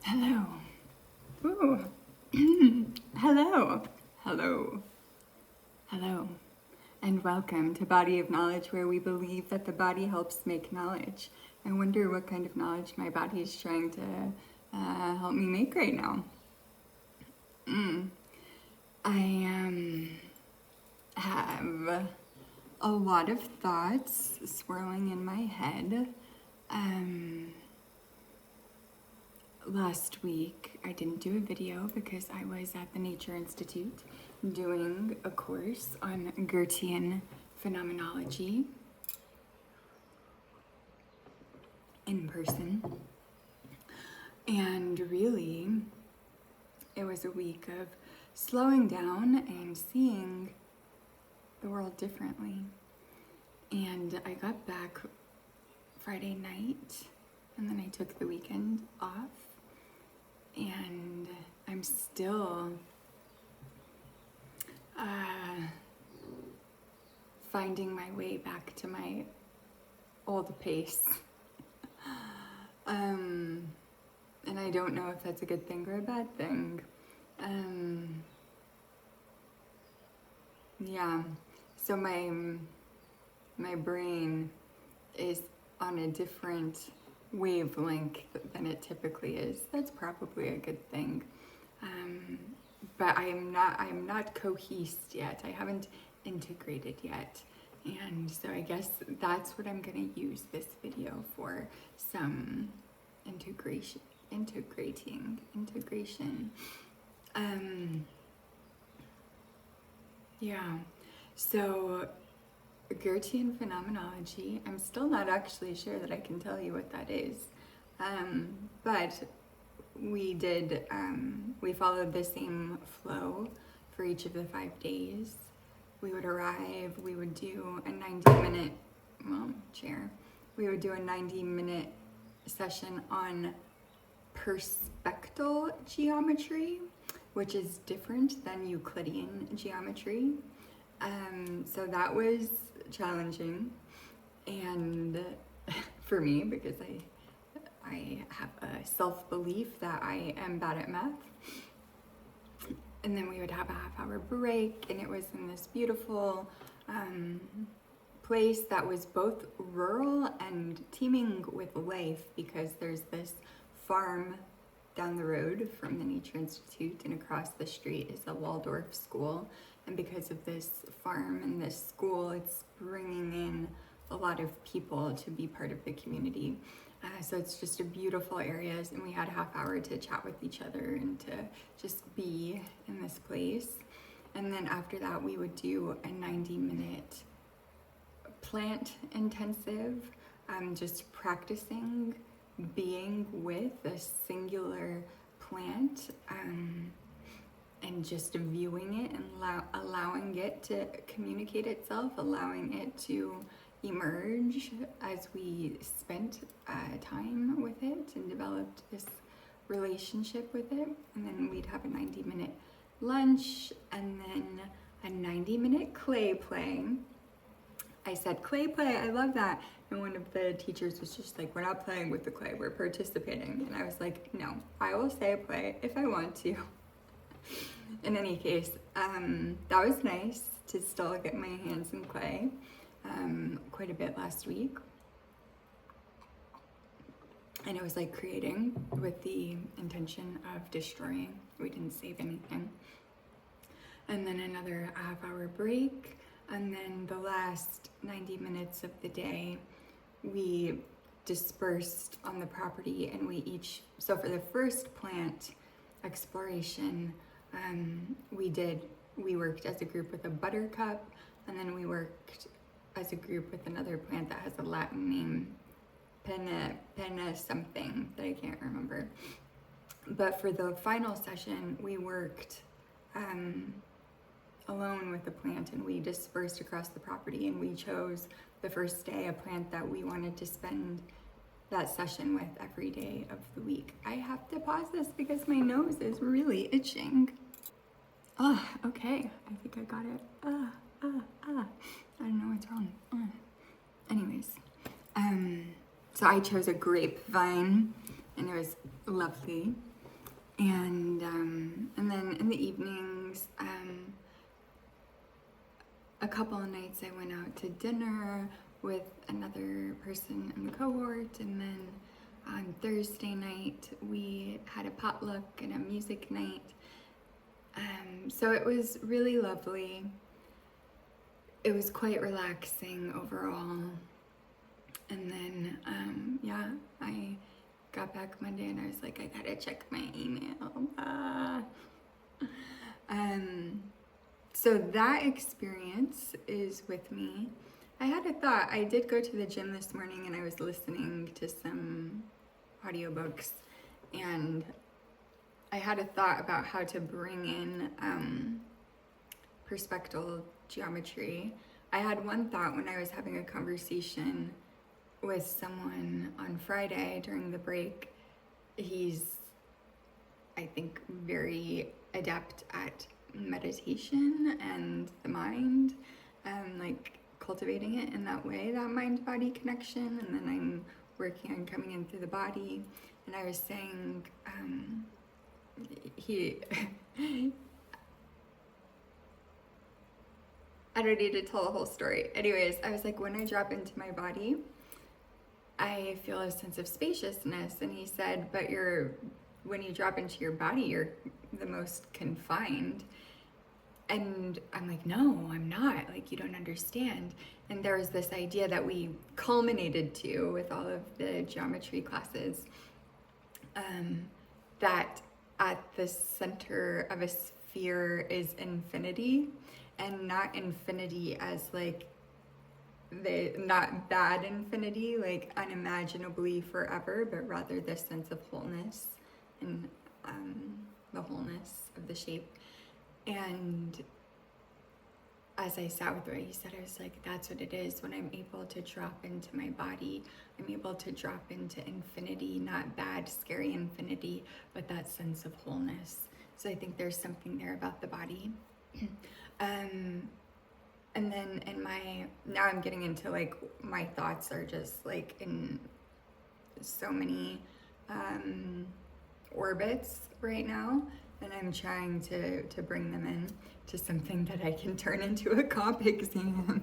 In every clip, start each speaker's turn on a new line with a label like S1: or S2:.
S1: Hello. Ooh. Hello. Hello. Hello. And welcome to Body of Knowledge, where we believe that the body helps make knowledge. I wonder what kind of knowledge my body is trying to help me make right now. I have a lot of thoughts swirling in my head. Last week, I didn't do a video because I was at the Nature Institute doing a course on Goethean phenomenology in person. And really, it was a week of slowing down and seeing the world differently. And I got back Friday night, and then I took the weekend off. And I'm still finding my way back to my old pace. And I don't know if that's a good thing or a bad thing. Yeah, so my brain is on a different wavelength than it typically is. That's probably a good thing. But I'm not cohesed yet. I haven't integrated yet. And so I guess that's what I'm gonna use this video for, some integration. Yeah, so Goethean phenomenology, I'm still not actually sure that I can tell you what that is. But we followed the same flow for each of the 5 days. We would arrive, we would do a 90-minute, we would do a 90-minute session on perspectal geometry, which is different than Euclidean geometry. So that was challenging, and for me, because I have a self-belief that I am bad at math. And then we would have a half-hour break, and it was in this beautiful place that was both rural and teeming with life, because there's this farm down the road from the Nature Institute, and across the street is a Waldorf school. And because of this farm and this school, it's bringing in a lot of people to be part of the community. So it's just a beautiful area, and we had a half hour to chat with each other and to just be in this place. And then after that, we would do a 90-minute plant intensive, just practicing being with a singular plant, and just viewing it and allowing it to communicate itself, allowing it to emerge as we spent time with it and developed this relationship with it. And then we'd have a 90-minute lunch, and then a 90-minute clay play. I said clay play, I love that. And one of the teachers was just like, we're not playing with the clay, we're participating. And I was like, no, I will say play if I want to. In any case, that was nice to still get my hands in clay quite a bit last week. And it was like creating with the intention of destroying. We didn't save anything. And then another half-hour break. And then the last 90 minutes of the day, we dispersed on the property, and so for the first plant exploration, we worked as a group with a buttercup, and then we worked as a group with another plant that has a Latin name, penna something that I can't remember. But for the final session, we worked alone with the plant, and we dispersed across the property, and we chose the first day a plant that we wanted to spend that session with every day of the week. I have to pause this because my nose is really itching. Okay, I think I got it. I don't know what's wrong. Anyways, so I chose a grapevine, and it was lovely. And then in the evenings, a couple of nights I went out to dinner with another person in the cohort, and then on Thursday night we had a potluck and a music night. So it was really lovely. It was quite relaxing overall. And then, I got back Monday and I was like, I gotta check my email. So that experience is with me. I had a thought. I did go to the gym this morning and I was listening to some audiobooks, and I had a thought about how to bring in perspective geometry. I had one thought when I was having a conversation with someone on Friday during the break. He's, I think, very adept at meditation and the mind, and like cultivating it in that way, that mind-body connection. And then I'm working on coming in through the body. And I was saying, I don't need to tell the whole story. Anyways, I was like, when I drop into my body, I feel a sense of spaciousness. And he said, but when you drop into your body, you're the most confined. And I'm like, no, I'm not. Like, you don't understand. And there was this idea that we culminated to with all of the geometry classes, that at the center of a sphere is infinity, and not infinity as like not bad infinity, like unimaginably forever, but rather this sense of wholeness and the wholeness of the shape. And as I sat with what he said, I was like, that's what it is. When I'm able to drop into my body, I'm able to drop into infinity, not bad, scary infinity, but that sense of wholeness. So I think there's something there about the body. And then now I'm getting into like, my thoughts are just like in so many orbits right now. And I'm trying to bring them in to something that I can turn into a comp exam.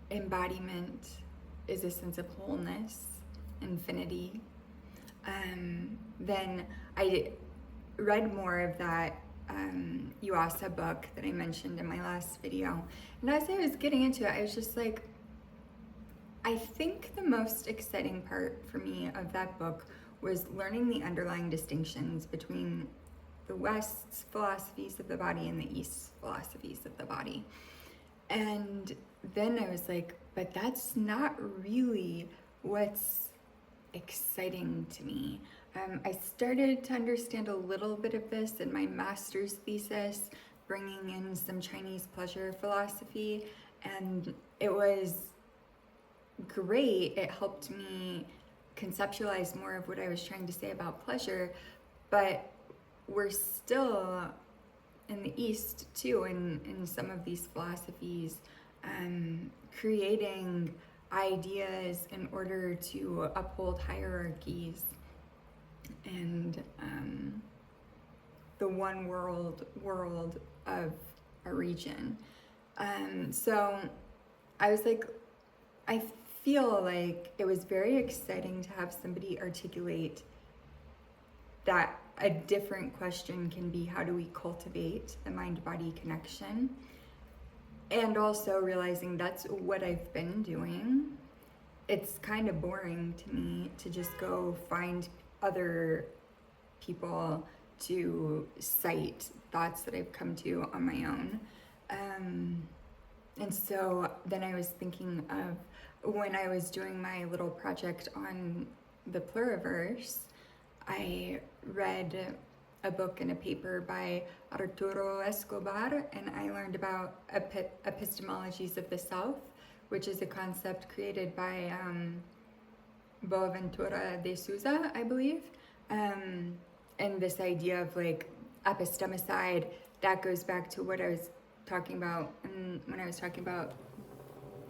S1: Embodiment is a sense of wholeness, infinity. Then I read more of that Yuasa book that I mentioned in my last video. And as I was getting into it, I was just like, I think the most exciting part for me of that book was learning the underlying distinctions between the West's philosophies of the body and the East's philosophies of the body. And then I was like, but that's not really what's exciting to me. I started to understand a little bit of this in my master's thesis, bringing in some Chinese pleasure philosophy, and it was great. It helped me conceptualize more of what I was trying to say about pleasure, but we're still in the East too, in some of these philosophies, creating ideas in order to uphold hierarchies and the one world of a region. So I was like, I feel like it was very exciting to have somebody articulate that a different question can be, how do we cultivate the mind-body connection? And also realizing that's what I've been doing. It's kind of boring to me to just go find other people to cite thoughts that I've come to on my own. And so then I was thinking of when I was doing my little project on the pluriverse, I read a book and a paper by Arturo Escobar, and I learned about epistemologies of the self, which is a concept created by Boaventura de Souza, I believe. And this idea of like epistemicide, that goes back to what I was talking about when I was talking about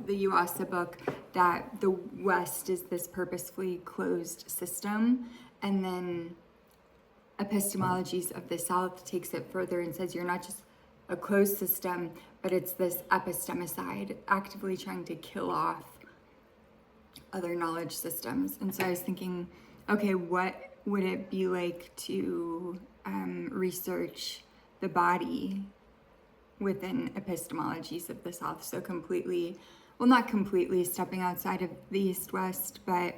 S1: the Yuasa book that the West is this purposefully closed system, and then Epistemologies of the South takes it further and says you're not just a closed system, but it's this epistemicide, actively trying to kill off other knowledge systems. And so I was thinking, okay, what would it be like to research the body within Epistemologies of the South? So completely, well, not completely stepping outside of the East-West, but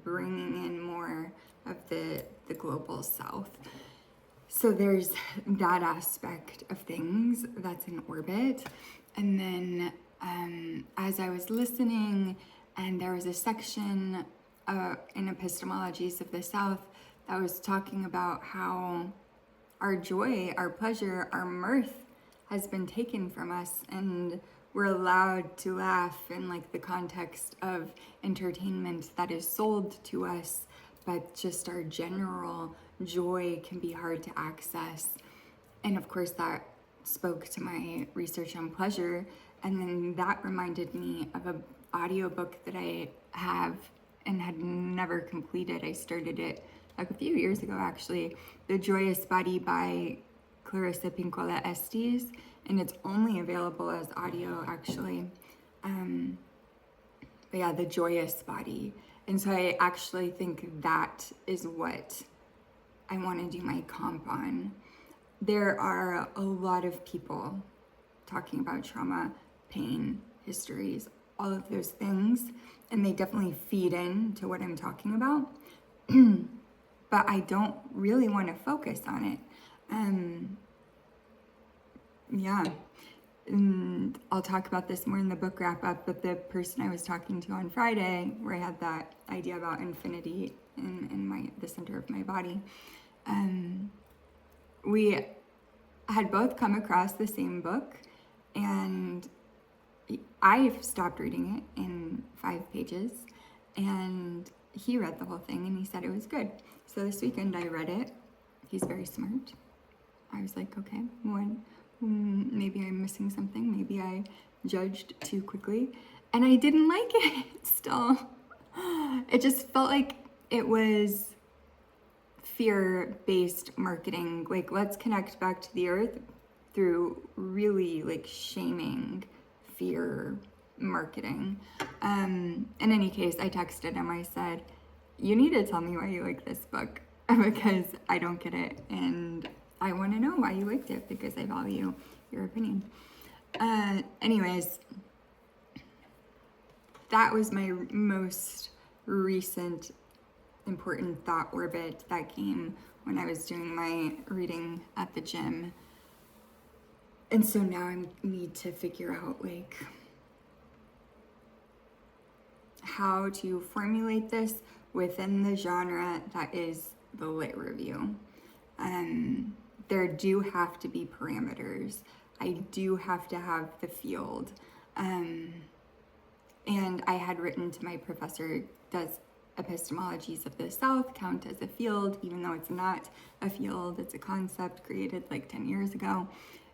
S1: bringing in more of the global South. So there's that aspect of things that's in orbit. And then as I was listening, and there was a section in Epistemologies of the South that was talking about how our joy, our pleasure, our mirth has been taken from us, and we're allowed to laugh in like the context of entertainment that is sold to us, but just our general joy can be hard to access. And of course that spoke to my research on pleasure, and then that reminded me of an audiobook that I have and had never completed. I started it like a few years ago actually, The Joyous Body by Clarissa Pinkola Estes, and it's only available as audio actually. But yeah, The Joyous Body. And so I actually think that is what I want to do my comp on. There are a lot of people talking about trauma, pain, histories, all of those things, and they definitely feed into what I'm talking about. But I don't really want to focus on it. Yeah, and I'll talk about this more in the book wrap up, but the person I was talking to on Friday, where I had that idea about infinity in the center of my body, we had both come across the same book, and I stopped reading it in 5 pages, and he read the whole thing and he said it was good. So this weekend I read it. He's very smart. I was like, okay, maybe I'm missing something. Maybe I judged too quickly, and I didn't like it still. It just felt like it was fear-based marketing. Like, let's connect back to the earth through really like shaming fear marketing. In any case, I texted him. I said, you need to tell me why you like this book, because I don't get it, and I want to know why you liked it, because I value your opinion. Anyways, that was my most recent important thought orbit that came when I was doing my reading at the gym. And so now I need to figure out like how to formulate this within the genre that is the lit review. There do have to be parameters. I do have to have the field. And I had written to my professor, does Epistemologies of the South count as a field, even though it's not a field, it's a concept created like 10 years ago.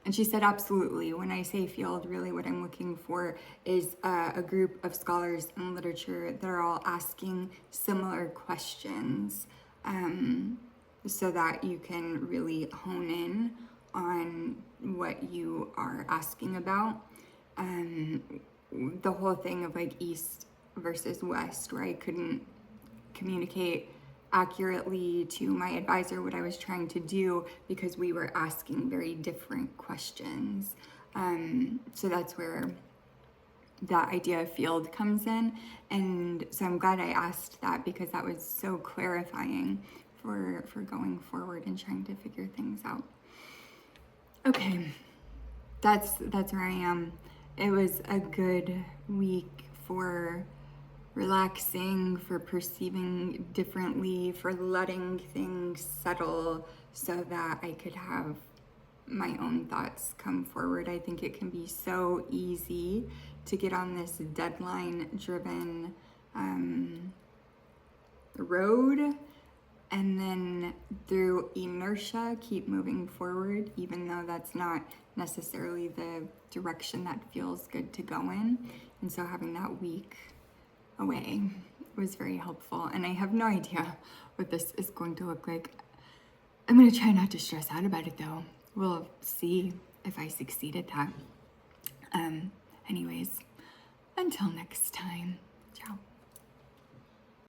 S1: And she said, absolutely. When I say field, really what I'm looking for is a group of scholars in literature that are all asking similar questions, so that you can really hone in on what you are asking about. The whole thing of like East versus West, where I couldn't communicate accurately to my advisor what I was trying to do because we were asking very different questions. So that's where that idea of field comes in. And so I'm glad I asked that, because that was so clarifying for going forward and trying to figure things out. Okay, that's where I am. It was a good week for relaxing, for perceiving differently, for letting things settle so that I could have my own thoughts come forward. I think it can be so easy to get on this deadline-driven road and then through inertia, keep moving forward, even though that's not necessarily the direction that feels good to go in. And so having that week away was very helpful. And I have no idea what this is going to look like. I'm going to try not to stress out about it though. We'll see if I succeed at that. Anyways, until next time.